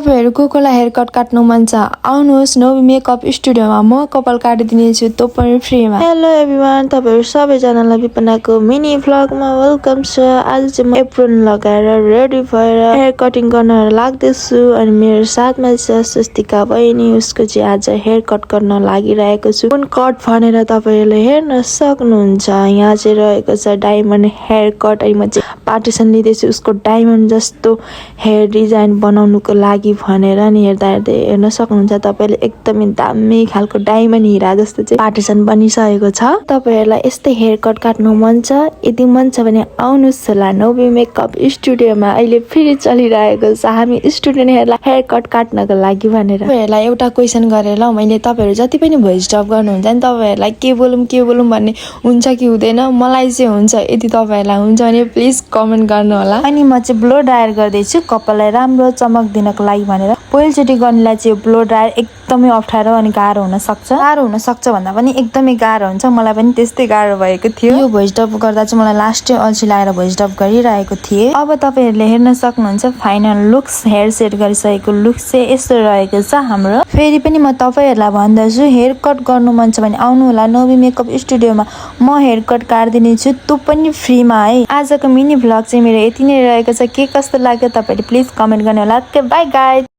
तपाईहरु कोकोलाई hair cut काट्नु मन छ आउनुहोस् नोबी मेकअप स्टुडियोमा म कपाल काटिदिनेछु त्यो पनि फ्रीमा। हेलो एभ्रीवन, तपाईहरु सबैजनालाई विपनाको मिनी भ्लगमा वेलकम छ। आज चाहिँ म एप्रोन लगाएर रेडी भएर हेयर कटिङ गर्न लाग्दैछु अनि मेरो साथमा छ स्वस्तिका बहिनी, उसको चाहिँ आज हेयर कट गर्न लागिरहेको छु। कुन कट भनेर तपाईहरुले हेर्न सक्नुहुन्छ। यहाँ चाहिँ रहेको छ डायमन्ड हेयर कट अनि म चाहिँ पार्टिसन लिदैछु उसको डायमन्ड जस्तो हेयर डिजाइन बनाउनुको लागि भनेर नि। हेर्न सक्नुहुन्छ तपाईले एकदमै दामी खालको डायमन्ड हिरा जस्तो चाहिँ पार्टिसन बनिसकेको छ। तपाईहरुलाई यस्तै हेयर कट काट्नु मन छ? यदि मन छ भने आउनुहोस् होला नोबी मेकअप स्टुडियोमा। अहिले फेरि चलिरहेको छ हामी स्टुडेन्टहरुलाई हेयर कट काट्नको लागि भनेर। तपाईहरुलाई एउटा क्वेशन गरेर मैले, तपाईहरु जति पनि भोइस डब गर्नुहुन्छ नि तपाईहरुलाई के बोलौं भन्ने हुन्छ कि हुँदैन? मलाई चाहिँ हुन्छ। यदि तपाईहरुलाई हुन्छ भने प्लिज कमेन्ट गर्नु होला। अनि म चाहिँ ब्लो ड्रायर गर्दैछु कपाललाई राम्रो चमक दिनको लागि भनेर। पहिलोचोटि गर्नेलाई चाहिँ ब्लो ड्रायर एकदमै अप्ठ्यारो अनि गाह्रो हुन सक्छ भन्दा पनि एकदमै गाह्रो हुन्छ। मलाई पनि त्यस्तै गाह्रो भएको थियो। यो भोइस डब गर्दा चाहिँ मलाई लास्टै अल्छी लागेर भोइस डब गरिरहेको थिएँ। अब तपाईहरुले हेर्न सक्नुहुन्छ फाइनल लुक्स, हेयर सेट गरिसकेको लुक्स चाहिँ यस्तो रहेको छ हाम्रो। फेरि पनि म तपाईहरुलाई भन्दछु, हेयर कट गर्नु मन छ भने आउनु होला नोबी मेकअप स्टुडियोमा। म हेयर कट काट्दिनेछु त्यो पनि फ्रीमा है। आजको मिनी भ्लग चाहिँ मेरो यति नै रहेको छ। के कस्तो लाग्यो तपाईहरुले प्लिज कमेन्ट गर्नु होला। Okay bye guys.